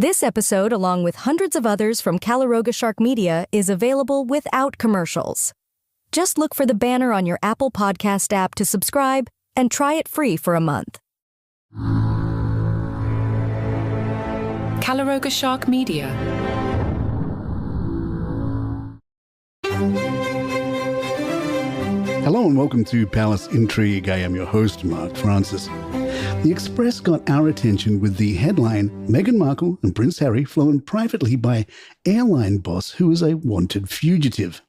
This episode, along with hundreds of others from Calaroga Shark Media, is available without commercials. Just look for the banner on your Apple Podcast app to subscribe and try it free for a month. Calaroga Shark Media. Hello and welcome to Palace Intrigue. I am your host, Mark Francis. The Express got our attention with the headline, Meghan Markle and Prince Harry flown privately by airline boss who is a wanted fugitive.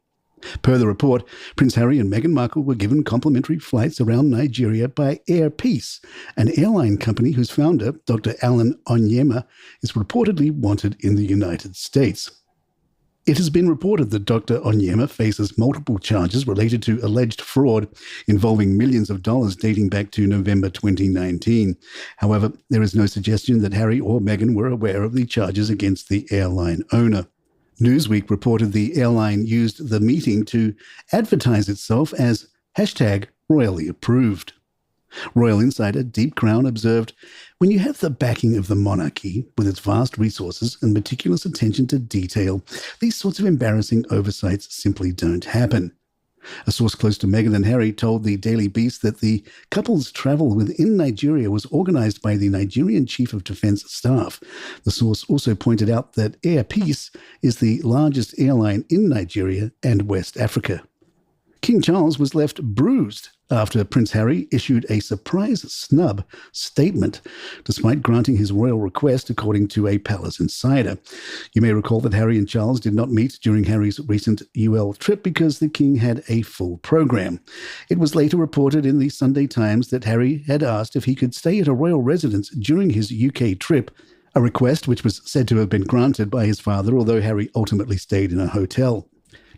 Per the report, Prince Harry and Meghan Markle were given complimentary flights around Nigeria by Air Peace, an airline company whose founder, Dr. Alan Onyema, is reportedly wanted in the United States. It has been reported that Dr. Onyema faces multiple charges related to alleged fraud involving millions of dollars dating back to November 2019. However, there is no suggestion that Harry or Meghan were aware of the charges against the airline owner. Newsweek reported the airline used the meeting to advertise itself as #royally approved. Royal insider Deep Crown observed, "When you have the backing of the monarchy, with its vast resources and meticulous attention to detail, these sorts of embarrassing oversights simply don't happen." A source close to Meghan and Harry told the Daily Beast that the couple's travel within Nigeria was organized by the Nigerian Chief of Defense Staff. The source also pointed out that Air Peace is the largest airline in Nigeria and West Africa. King Charles was left bruised after Prince Harry issued a surprise snub statement, despite granting his royal request, according to a palace insider. You may recall that Harry and Charles did not meet during Harry's recent UL trip because the king had a full program. It was later reported in the Sunday Times that Harry had asked if he could stay at a royal residence during his UK trip, a request which was said to have been granted by his father, although Harry ultimately stayed in a hotel.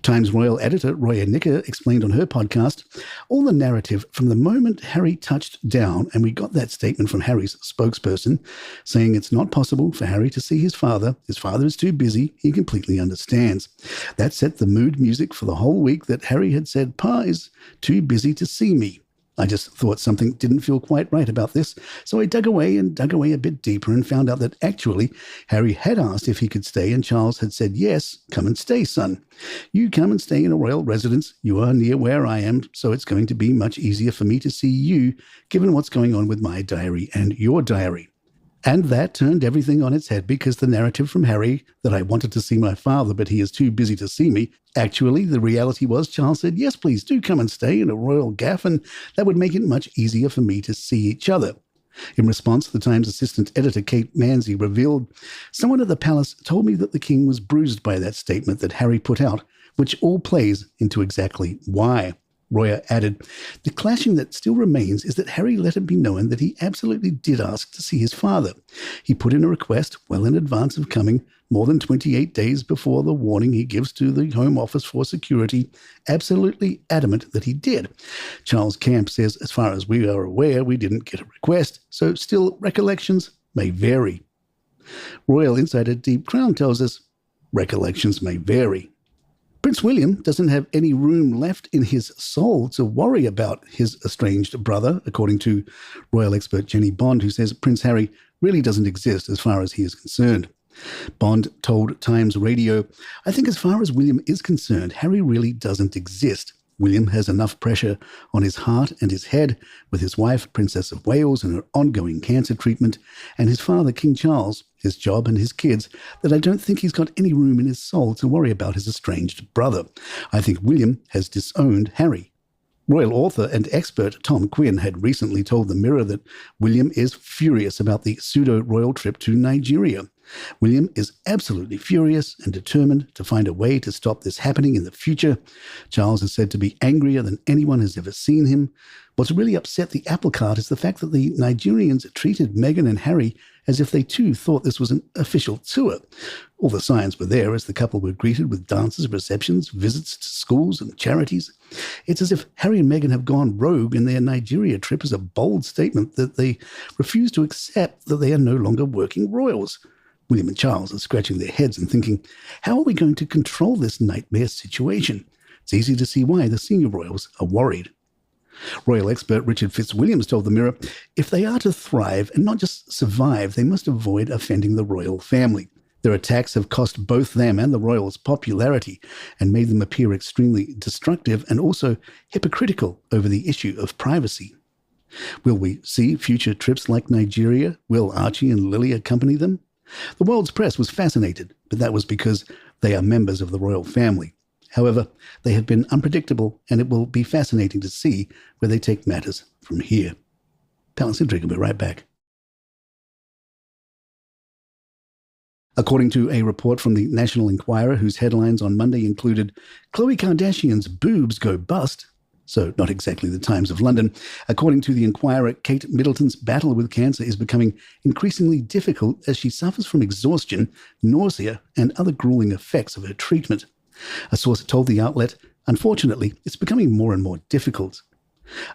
Times Royal editor Roya Nicker explained on her podcast, "All the narrative from the moment Harry touched down, and we got that statement from Harry's spokesperson, saying it's not possible for Harry to see his father is too busy, he completely understands. That set the mood music for the whole week that Harry had said, 'Pa is too busy to see me.' I just thought something didn't feel quite right about this, so I dug away a bit deeper and found out that actually Harry had asked if he could stay and Charles had said, 'Yes, come and stay, son. You come and stay in a royal residence. You are near where I am, so it's going to be much easier for me to see you, given what's going on with my diary and your diary.' And that turned everything on its head because the narrative from Harry that I wanted to see my father but he is too busy to see me, actually the reality was Charles said, 'Yes, please do come and stay in a royal gaff and that would make it much easier for me to see each other.' In response, the Times assistant editor Kate Manzi revealed, 'Someone at the palace told me that the king was bruised by that statement that Harry put out, which all plays into exactly why.' Roya added, 'The clashing that still remains is that Harry let it be known that he absolutely did ask to see his father. He put in a request well in advance of coming, more than 28 days before the warning he gives to the Home Office for security, absolutely adamant that he did. Charles Camp says, as far as we are aware, we didn't get a request, so still recollections may vary.' Royal insider Deep Crown tells us, recollections may vary. Prince William doesn't have any room left in his soul to worry about his estranged brother, according to royal expert Jenny Bond, who says Prince Harry really doesn't exist as far as he is concerned. Bond told Times Radio, "I think as far as William is concerned, Harry really doesn't exist. William has enough pressure on his heart and his head with his wife, Princess of Wales, and her ongoing cancer treatment, and his father, King Charles, his job and his kids, that I don't think he's got any room in his soul to worry about his estranged brother. I think William has disowned Harry." Royal author and expert Tom Quinn had recently told the Mirror that William is furious about the pseudo-royal trip to Nigeria. William is absolutely furious and determined to find a way to stop this happening in the future. Charles is said to be angrier than anyone has ever seen him. What's really upset the apple cart is the fact that the Nigerians treated Meghan and Harry as if they too thought this was an official tour. All the signs were there as the couple were greeted with dances, receptions, visits to schools and charities. It's as if Harry and Meghan have gone rogue and their Nigeria trip is a bold statement that they refuse to accept that they are no longer working royals. William and Charles are scratching their heads and thinking, how are we going to control this nightmare situation? It's easy to see why the senior royals are worried. Royal expert Richard Fitzwilliams told the Mirror, if they are to thrive and not just survive, they must avoid offending the royal family. Their attacks have cost both them and the royals popularity and made them appear extremely destructive and also hypocritical over the issue of privacy. Will we see future trips like Nigeria? Will Archie and Lily accompany them? The world's press was fascinated, but that was because they are members of the royal family. However, they have been unpredictable, and it will be fascinating to see where they take matters from here. Palace Intrigue will be right back. According to a report from the National Enquirer, whose headlines on Monday included Khloe Kardashian's boobs go bust, so not exactly the Times of London, according to the Enquirer, Kate Middleton's battle with cancer is becoming increasingly difficult as she suffers from exhaustion, nausea, and other grueling effects of her treatment. A source told the outlet, unfortunately, it's becoming more and more difficult.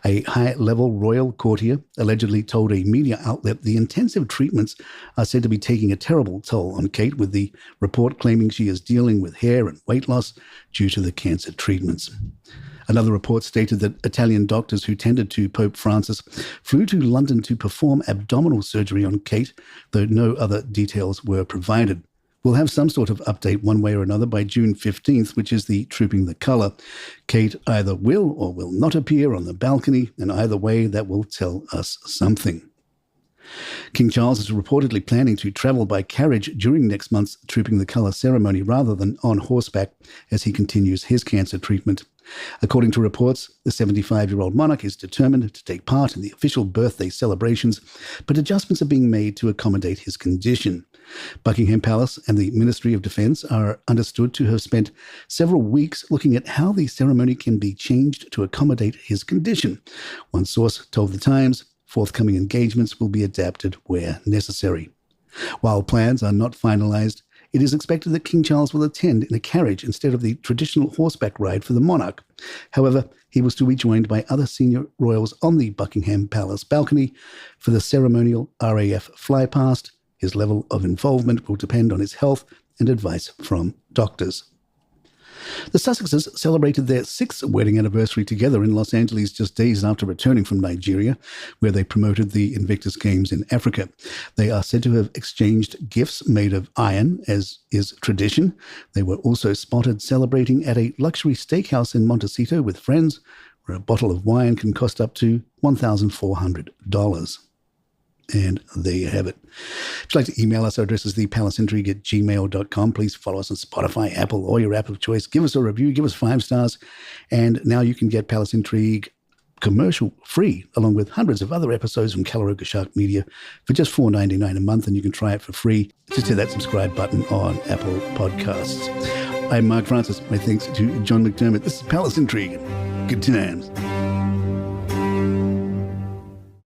A high-level royal courtier allegedly told a media outlet the intensive treatments are said to be taking a terrible toll on Kate, with the report claiming she is dealing with hair and weight loss due to the cancer treatments. Another report stated that Italian doctors who tended to Pope Francis flew to London to perform abdominal surgery on Kate, though no other details were provided. We'll have some sort of update one way or another by June 15th, which is the Trooping the Colour. Kate either will or will not appear on the balcony, and either way, that will tell us something. King Charles is reportedly planning to travel by carriage during next month's Trooping the Colour ceremony rather than on horseback as he continues his cancer treatment. According to reports, the 75-year-old monarch is determined to take part in the official birthday celebrations, but adjustments are being made to accommodate his condition. Buckingham Palace and the Ministry of Defence are understood to have spent several weeks looking at how the ceremony can be changed to accommodate his condition. One source told The Times forthcoming engagements will be adapted where necessary. While plans are not finalised, it is expected that King Charles will attend in a carriage instead of the traditional horseback ride for the monarch. However, he will still be joined by other senior royals on the Buckingham Palace balcony for the ceremonial RAF flypast. His level of involvement will depend on his health and advice from doctors. The Sussexes celebrated their 6th wedding anniversary together in Los Angeles just days after returning from Nigeria, where they promoted the Invictus Games in Africa. They are said to have exchanged gifts made of iron, as is tradition. They were also spotted celebrating at a luxury steakhouse in Montecito with friends, where a bottle of wine can cost up to $1,400. And there you have it. If you'd like to email us, our address is thepalaceintrigue@gmail.com. Please follow us on Spotify, Apple, or your app of choice. Give us a review, give us 5 stars. And now you can get Palace Intrigue commercial free, along with hundreds of other episodes from Calaroga Shark Media for just $4.99 a month. And you can try it for free. Just hit that subscribe button on Apple Podcasts. I'm Mark Francis. My thanks to John McDermott. This is Palace Intrigue. Good times.